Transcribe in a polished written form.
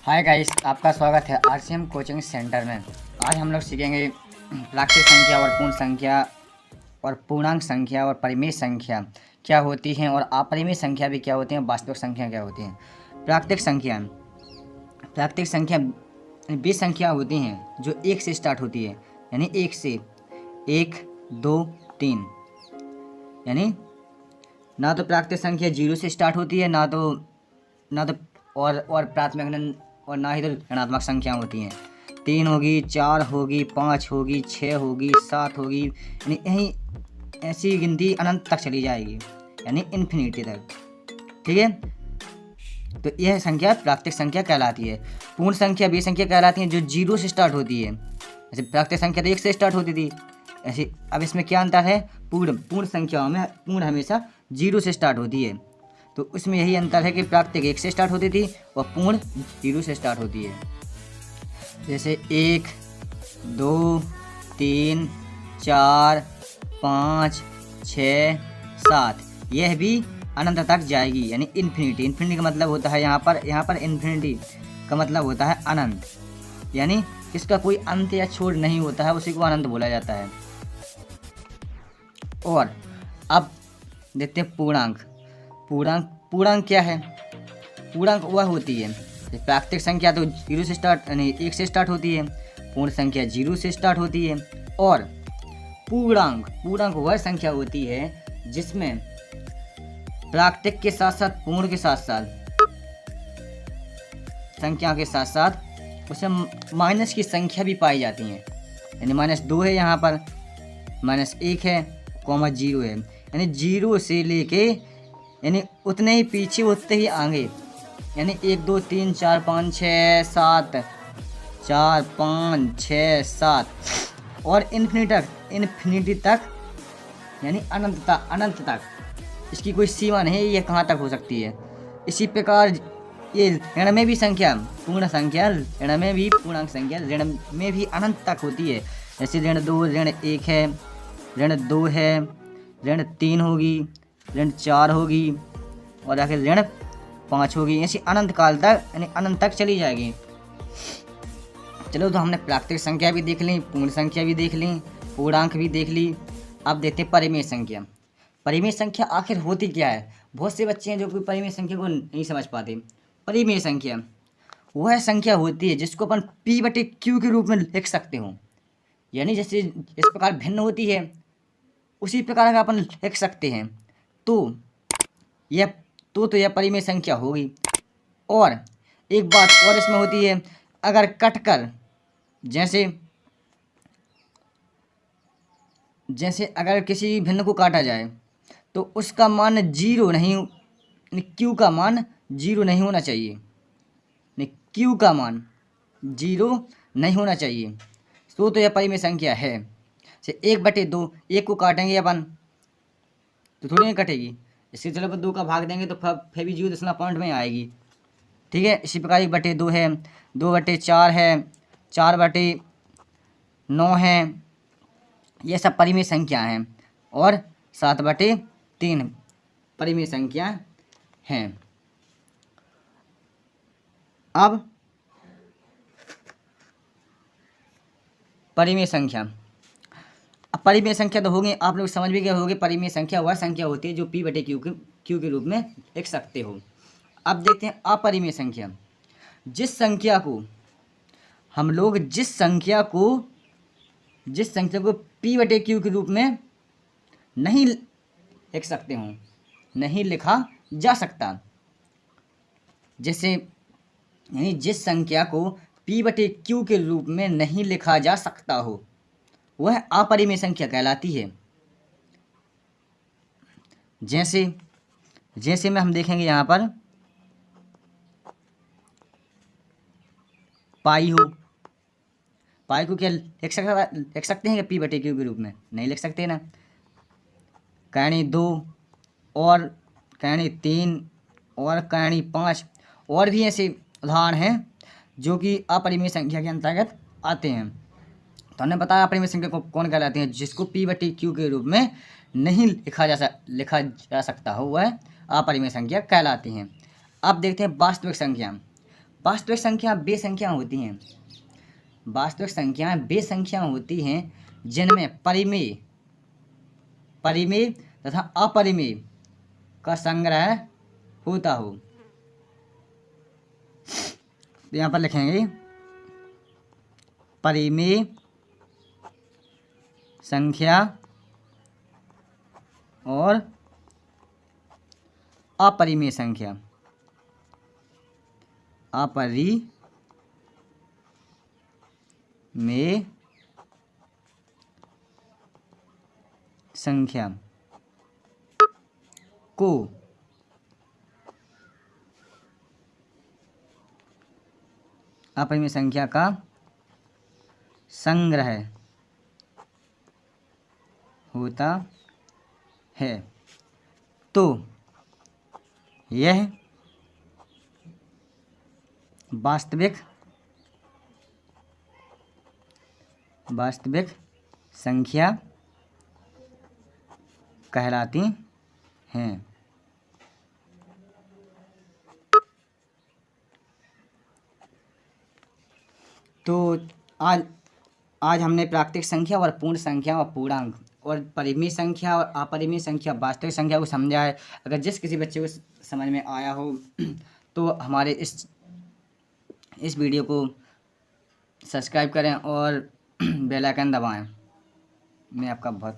Hi guys, आपका स्वागत है आरसीएम कोचिंग सेंटर में। आज हम लोग सीखेंगे प्राकृतिक संख्या और पूर्ण संख्या और पूर्णांक संख्या और परिमेय संख्या क्या होती हैं और अपरिमेय संख्या भी क्या होती हैं, वास्तविक संख्या क्या होती हैं। प्राकृतिक संख्या वे संख्या होती हैं जो एक से स्टार्ट होती है, यानी एक से, 1, 2, 3। यानी ना तो प्राकृतिक संख्या 0 से स्टार्ट होती है, ना तो और प्राथमिक और ना ही तो ऋणात्मक संख्या होती हैं। 3 होगी, 4 होगी, 5 होगी, 6 होगी, 7 होगी, यानी यही ऐसी गिनती अनंत तक चली जाएगी, यानी इन्फिनिटी तक। ठीक है, तो यह संख्या प्राकृतिक संख्या कहलाती है। पूर्ण संख्या वे संख्या कहलाती है जो 0 से स्टार्ट होती है। जैसे प्राकृतिक संख्या तो 1 से स्टार्ट होती थी, ऐसे अब इसमें क्या अंतर है, पूर्ण संख्याओं में पूर्ण हमेशा 0 से स्टार्ट होती है। तो उसमें यही अंतर है कि प्राकृतिक 1 से स्टार्ट होती थी और पूर्ण 0 से स्टार्ट होती है। जैसे 1, 2, 3, 4, 5, 6, 7, यह भी अनंत तक जाएगी, यानी इन्फिनिटी। इन्फिनिटी का मतलब होता है यहाँ पर इन्फिनिटी का मतलब होता है अनंत, यानी इसका कोई अंत या छोर नहीं होता है, उसी को अनंत बोला जाता है। और अब देखते हैं पूर्णांक। पूर्णांक क्या है? पूर्णांक वह होती है, प्राकृतिक संख्या तो 0 से स्टार्ट यानी 1 से स्टार्ट होती है, पूर्ण संख्या 0 से स्टार्ट होती है। और पूर्णांक वह संख्या होती है जिसमें प्राकृतिक के साथ साथ पूर्ण के साथ साथ संख्या के साथ साथ उसमें माइनस की संख्या भी पाई जाती है। यानी -2 है यहाँ पर, -1 है, -0 है, यानी 0 से लेके यानी उतने ही पीछे उतने ही आगे, यानी 1, 2, 3, 4, 5, 6, 7, 4, 5, 6, 7 और इन्फिनिटी तक, यानी अनंत तक। इसकी कोई सीमा नहीं है, ये कहाँ तक हो सकती है। इसी प्रकार ये ऋण में भी संख्या, पूर्ण संख्या ऋण में भी, पूर्णांक संख्या ऋण में भी अनंत तक होती है। जैसे ऋण 2, ऋण 1 है, ऋण 2 है, ऋण 3 होगी, ऋण 4 होगी और आखिर ऋण 5 होगी। ऐसी अनंत काल तक, यानी अनंत तक चली जाएगी। चलो, तो हमने प्राकृतिक संख्या भी देख ली, पूर्ण संख्या भी देख ली, पूर्णांक भी देख ली। अब देखते हैं परिमेय संख्या। परिमेय संख्या आखिर होती क्या है? बहुत से बच्चे हैं जो कोई परिमेय संख्या को नहीं समझ पाते। परिमेय संख्या वह संख्या होती है जिसको अपन P/Q के रूप में लिख सकते हो, यानी जैसे इस प्रकार भिन्न होती है उसी प्रकार का अपन लिख सकते हैं। तो यह परिमेय संख्या होगी। और एक बात और इसमें होती है, अगर कटकर जैसे अगर किसी भिन्न को काटा जाए तो उसका मान 0 नहीं, Q का मान 0 नहीं होना चाहिए, Q का मान 0 नहीं होना चाहिए। तो यह परिमेय संख्या है। जैसे 1/2, 1 को काटेंगे अपन तो थोड़ी नहीं कटेगी, इसके चलो अपन 2 का भाग देंगे तो फिर भी 0 पॉइंट में आएगी। ठीक है, इसी प्रकार 1/2 है, 2/4 है, 4/9 है, ये सब परिमेय संख्या हैं। और 7/3 परिमेय संख्या हैं। अब परिमेय संख्या, परिमेय संख्या तो होगी, आप लोग समझ भी गए होंगे। परिमेय संख्या वह संख्या होती है जो P/Q के रूप में लिख सकते हो। अब देखते हैं अपरिमेय संख्या। जिस संख्या को P/Q के रूप में नहीं लिख सकते हो, नहीं लिखा जा सकता। जैसे यानी जिस संख्या को P/Q के रूप में नहीं लिखा जा सकता हो वह अपरिमेय संख्या कहलाती है। जैसे में हम देखेंगे यहाँ पर पाई को क्या लिख सकते हैं क्या P/Q के रूप में? नहीं लिख सकते ना। कर्ण 2 और कर्ण 3 और कर्ण 5 और भी ऐसे उदाहरण हैं जो कि अपरिमेय संख्या के अंतर्गत आते हैं। तो हमने बताया अपरिमेय संख्या को कौन कहलाते हैं, जिसको P/Q के रूप में नहीं लिखा जा सकता हो वह अपरिमेय संख्या कहलाती हैं। अब देखते हैं वास्तविक संख्या। वास्तविक संख्या वे संख्या होती हैं, वास्तविक संख्याएं वे संख्या होती हैं जिनमें परिमेय परिमेय तथा अपरिमेय का संग्रह होता हो। तो यहाँ पर लिखेंगे परिमेय संख्या और अपरिमेय संख्या, अपरिमेय संख्या को अपरिमेय संख्या का संग्रह होता है। तो यह वास्तविक संख्या कहलाती हैं। तो आज हमने प्राकृतिक संख्या और पूर्ण संख्या और पूर्णांक और परिमेय संख्या और अपरिमेय संख्या वास्तविक संख्या को समझा है। अगर जिस किसी बच्चे को समझ में आया हो तो हमारे इस वीडियो को सब्सक्राइब करें और बेल आइकन दबाएं। मैं आपका बहुत